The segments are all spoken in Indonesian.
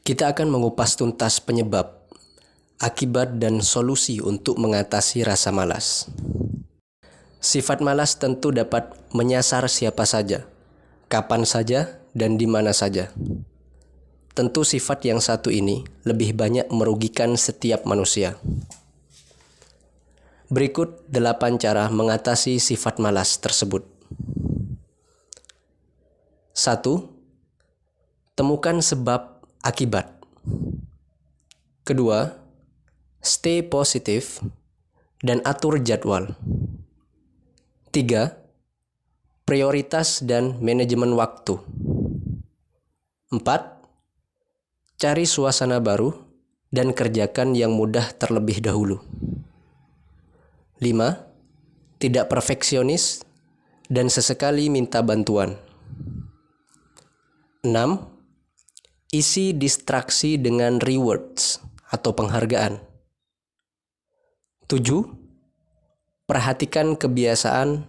Kita akan mengupas tuntas penyebab, akibat, dan solusi untuk mengatasi rasa malas. Sifat malas tentu dapat menyasar siapa saja, kapan saja, dan di mana saja. Tentu sifat yang satu ini lebih banyak merugikan setiap manusia. Berikut 8 cara mengatasi sifat malas tersebut. 1. Temukan sebab akibat. Kedua, stay positif dan atur jadwal. 3. Prioritas dan manajemen waktu. 4. Cari suasana baru dan kerjakan yang mudah terlebih dahulu. 5. Tidak perfeksionis dan sesekali minta bantuan. 6. Isi distraksi dengan rewards atau penghargaan. 7. Perhatikan kebiasaan,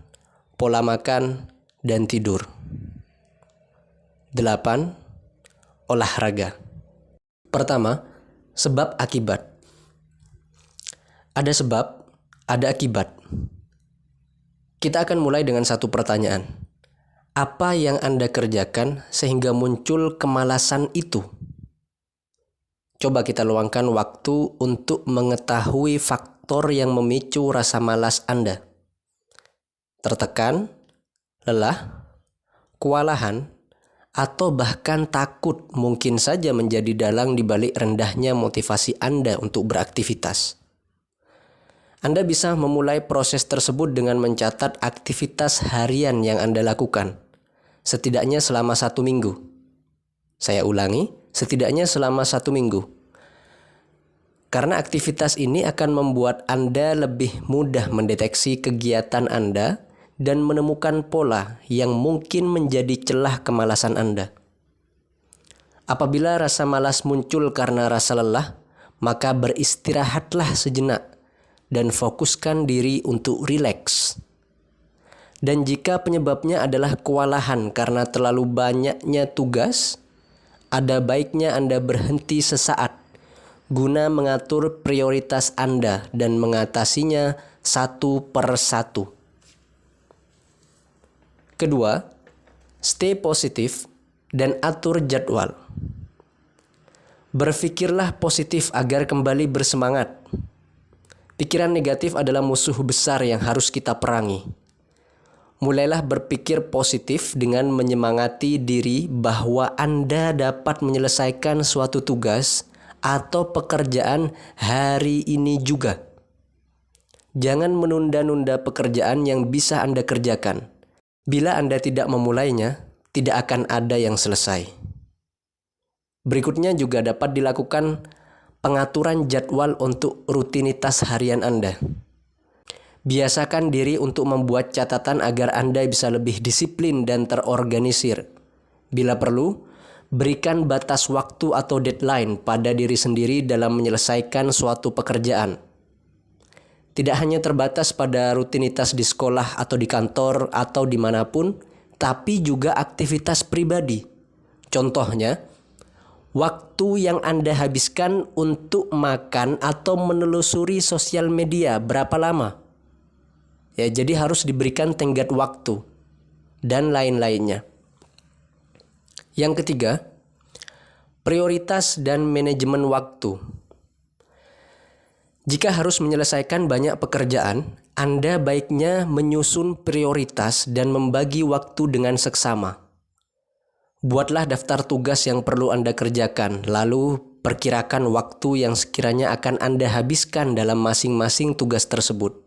pola makan, dan tidur. 8. Olahraga. Pertama, sebab akibat. Ada sebab, ada akibat. Kita akan mulai dengan satu pertanyaan. Apa yang Anda kerjakan sehingga muncul kemalasan itu? Coba kita luangkan waktu untuk mengetahui faktor yang memicu rasa malas Anda. Tertekan, lelah, kewalahan, atau bahkan takut mungkin saja menjadi dalang di balik rendahnya motivasi Anda untuk beraktivitas. Anda bisa memulai proses tersebut dengan mencatat aktivitas harian yang Anda lakukan, setidaknya selama 1 minggu. Saya ulangi, setidaknya selama 1 minggu. Karena aktivitas ini akan membuat Anda lebih mudah mendeteksi kegiatan Anda dan menemukan pola yang mungkin menjadi celah kemalasan Anda. Apabila rasa malas muncul karena rasa lelah, maka beristirahatlah sejenak dan fokuskan diri untuk rileks. Dan jika penyebabnya adalah kewalahan karena terlalu banyaknya tugas, ada baiknya Anda berhenti sesaat guna mengatur prioritas Anda dan mengatasinya satu per satu. Kedua, stay positif dan atur jadwal. Berpikirlah positif agar kembali bersemangat. Pikiran negatif adalah musuh besar yang harus kita perangi. Mulailah berpikir positif dengan menyemangati diri bahwa Anda dapat menyelesaikan suatu tugas atau pekerjaan hari ini juga. Jangan menunda-nunda pekerjaan yang bisa Anda kerjakan. Bila Anda tidak memulainya, tidak akan ada yang selesai. Berikutnya juga dapat dilakukan pengaturan jadwal untuk rutinitas harian Anda. Biasakan diri untuk membuat catatan agar Anda bisa lebih disiplin dan terorganisir. Bila perlu, berikan batas waktu atau deadline pada diri sendiri dalam menyelesaikan suatu pekerjaan. Tidak hanya terbatas pada rutinitas di sekolah atau di kantor atau dimanapun, tapi juga aktivitas pribadi. Contohnya, waktu yang Anda habiskan untuk makan atau menelusuri sosial media berapa lama? Ya, jadi harus diberikan tenggat waktu dan lain-lainnya. Yang ketiga, prioritas dan manajemen waktu. Jika harus menyelesaikan banyak pekerjaan, Anda baiknya menyusun prioritas dan membagi waktu dengan seksama. Buatlah daftar tugas yang perlu Anda kerjakan, lalu perkirakan waktu yang sekiranya akan Anda habiskan dalam masing-masing tugas tersebut.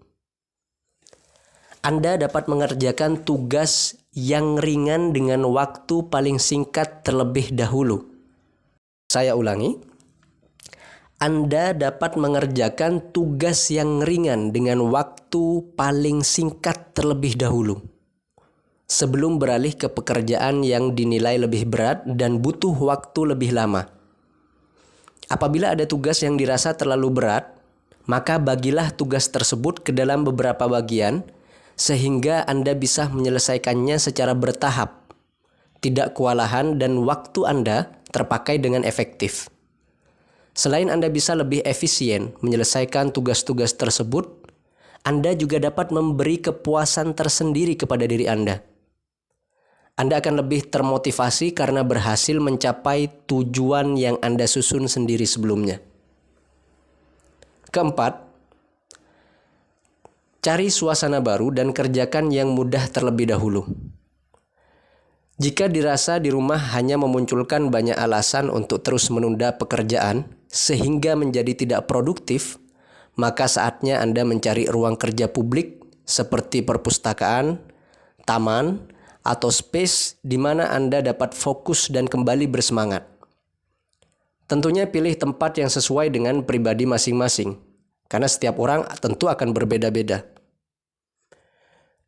Anda dapat mengerjakan tugas yang ringan dengan waktu paling singkat terlebih dahulu. Saya ulangi. Anda dapat mengerjakan tugas yang ringan dengan waktu paling singkat terlebih dahulu, sebelum beralih ke pekerjaan yang dinilai lebih berat dan butuh waktu lebih lama. Apabila ada tugas yang dirasa terlalu berat, maka bagilah tugas tersebut ke dalam beberapa bagian, sehingga Anda bisa menyelesaikannya secara bertahap, tidak kewalahan dan waktu Anda terpakai dengan efektif. Selain Anda bisa lebih efisien menyelesaikan tugas-tugas tersebut, Anda juga dapat memberi kepuasan tersendiri kepada diri Anda. Anda akan lebih termotivasi karena berhasil mencapai tujuan yang Anda susun sendiri sebelumnya. Keempat, cari suasana baru dan kerjakan yang mudah terlebih dahulu. Jika dirasa di rumah hanya memunculkan banyak alasan untuk terus menunda pekerjaan sehingga menjadi tidak produktif, maka saatnya Anda mencari ruang kerja publik seperti perpustakaan, taman, atau space di mana Anda dapat fokus dan kembali bersemangat. Tentunya pilih tempat yang sesuai dengan pribadi masing-masing, karena setiap orang tentu akan berbeda-beda.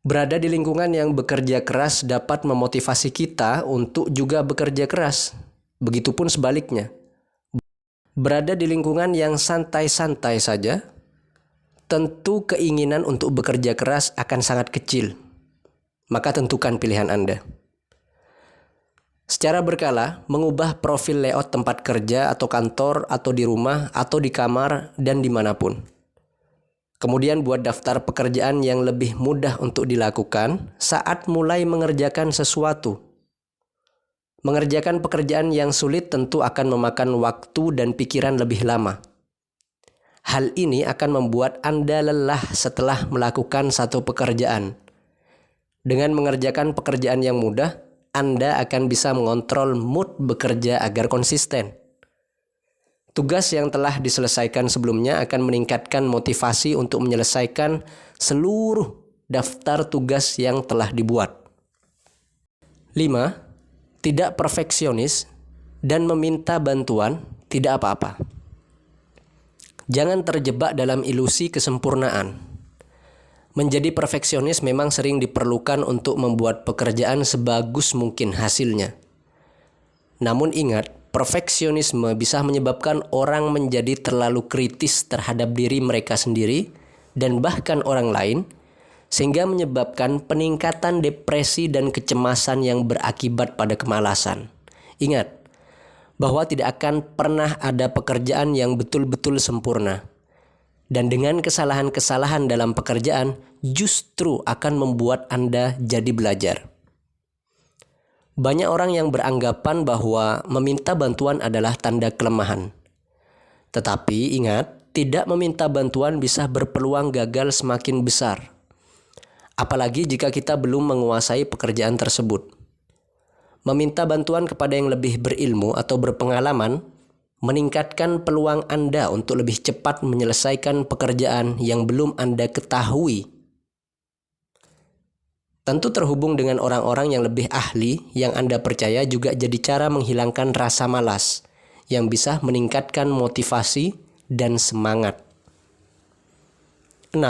Berada di lingkungan yang bekerja keras dapat memotivasi kita untuk juga bekerja keras. Begitupun sebaliknya. Berada di lingkungan yang santai-santai saja, tentu keinginan untuk bekerja keras akan sangat kecil. Maka tentukan pilihan Anda. Secara berkala, mengubah profil layout tempat kerja atau kantor atau di rumah atau di kamar dan dimanapun. Kemudian buat daftar pekerjaan yang lebih mudah untuk dilakukan saat mulai mengerjakan sesuatu. Mengerjakan pekerjaan yang sulit tentu akan memakan waktu dan pikiran lebih lama. Hal ini akan membuat Anda lelah setelah melakukan satu pekerjaan. Dengan mengerjakan pekerjaan yang mudah, Anda akan bisa mengontrol mood bekerja agar konsisten. Tugas yang telah diselesaikan sebelumnya akan meningkatkan motivasi untuk menyelesaikan seluruh daftar tugas yang telah dibuat. 5. Tidak perfeksionis dan meminta bantuan tidak apa-apa. Jangan terjebak dalam ilusi kesempurnaan. Menjadi perfeksionis memang sering diperlukan untuk membuat pekerjaan sebagus mungkin hasilnya. Namun ingat, perfeksionisme bisa menyebabkan orang menjadi terlalu kritis terhadap diri mereka sendiri dan bahkan orang lain, sehingga menyebabkan peningkatan depresi dan kecemasan yang berakibat pada kemalasan. Ingat, bahwa tidak akan pernah ada pekerjaan yang betul-betul sempurna. Dan dengan kesalahan-kesalahan dalam pekerjaan justru akan membuat Anda jadi belajar. Banyak orang yang beranggapan bahwa meminta bantuan adalah tanda kelemahan. Tetapi ingat, tidak meminta bantuan bisa berpeluang gagal semakin besar. Apalagi jika kita belum menguasai pekerjaan tersebut. Meminta bantuan kepada yang lebih berilmu atau berpengalaman meningkatkan peluang Anda untuk lebih cepat menyelesaikan pekerjaan yang belum Anda ketahui. Tentu terhubung dengan orang-orang yang lebih ahli yang Anda percaya juga jadi cara menghilangkan rasa malas yang bisa meningkatkan motivasi dan semangat. 6.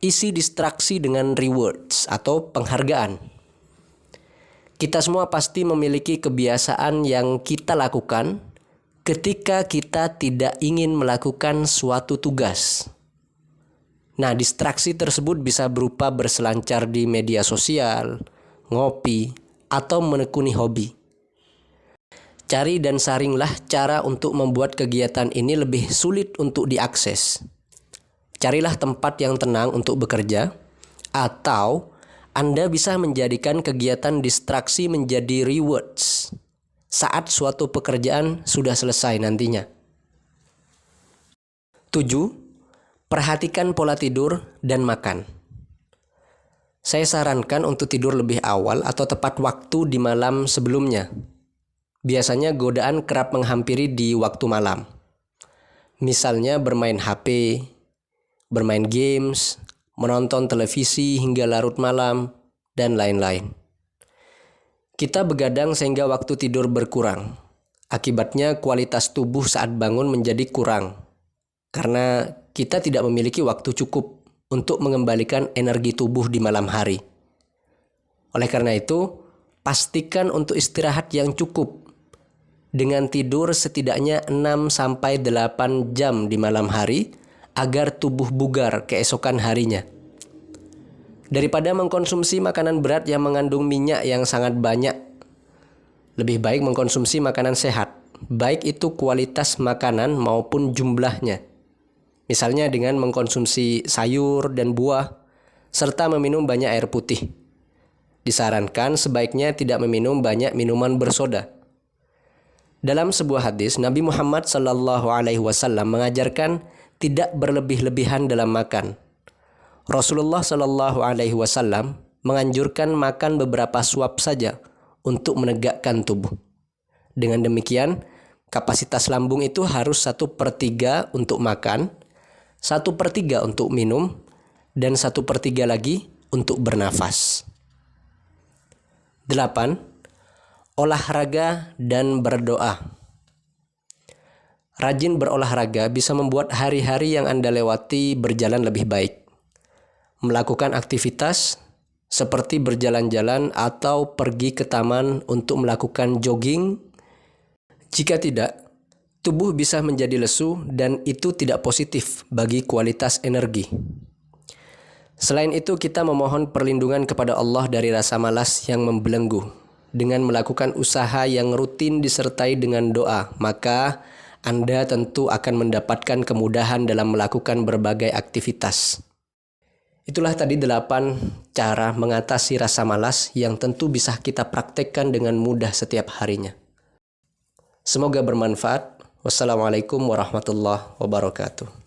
Isi distraksi dengan rewards atau penghargaan. Kita semua pasti memiliki kebiasaan yang kita lakukan ketika kita tidak ingin melakukan suatu tugas. Nah, distraksi tersebut bisa berupa berselancar di media sosial, ngopi, atau menekuni hobi. Cari dan saringlah cara untuk membuat kegiatan ini lebih sulit untuk diakses. Carilah tempat yang tenang untuk bekerja, atau Anda bisa menjadikan kegiatan distraksi menjadi rewards saat suatu pekerjaan sudah selesai nantinya. 7. Perhatikan pola tidur dan makan. Saya sarankan untuk tidur lebih awal atau tepat waktu di malam sebelumnya. Biasanya godaan kerap menghampiri di waktu malam. Misalnya bermain HP, bermain games, menonton televisi hingga larut malam, dan lain-lain. Kita begadang sehingga waktu tidur berkurang. Akibatnya kualitas tubuh saat bangun menjadi kurang. Karena kita tidak memiliki waktu cukup untuk mengembalikan energi tubuh di malam hari. Oleh karena itu, pastikan untuk istirahat yang cukup. Dengan tidur setidaknya 6-8 jam di malam hari agar tubuh bugar keesokan harinya. Daripada mengkonsumsi makanan berat yang mengandung minyak yang sangat banyak, lebih baik mengkonsumsi makanan sehat, baik itu kualitas makanan maupun jumlahnya. Misalnya dengan mengkonsumsi sayur dan buah, serta meminum banyak air putih. Disarankan sebaiknya tidak meminum banyak minuman bersoda. Dalam sebuah hadis, Nabi Muhammad SAW mengajarkan tidak berlebih-lebihan dalam makan. Rasulullah SAW menganjurkan makan beberapa suap saja untuk menegakkan tubuh. Dengan demikian, kapasitas lambung itu harus 1/3 untuk makan, 1/3 untuk minum, dan 1/3 lagi untuk bernafas. 8. Olahraga dan berdoa. Rajin berolahraga bisa membuat hari-hari yang Anda lewati berjalan lebih baik. Melakukan aktivitas seperti berjalan-jalan atau pergi ke taman untuk melakukan jogging. Jika tidak, tubuh bisa menjadi lesu dan itu tidak positif bagi kualitas energi. Selain itu, kita memohon perlindungan kepada Allah dari rasa malas yang membelenggu. Dengan melakukan usaha yang rutin disertai dengan doa, maka Anda tentu akan mendapatkan kemudahan dalam melakukan berbagai aktivitas. Itulah tadi 8 cara mengatasi rasa malas yang tentu bisa kita praktekkan dengan mudah setiap harinya. Semoga bermanfaat. Wassalamualaikum warahmatullahi wabarakatuh.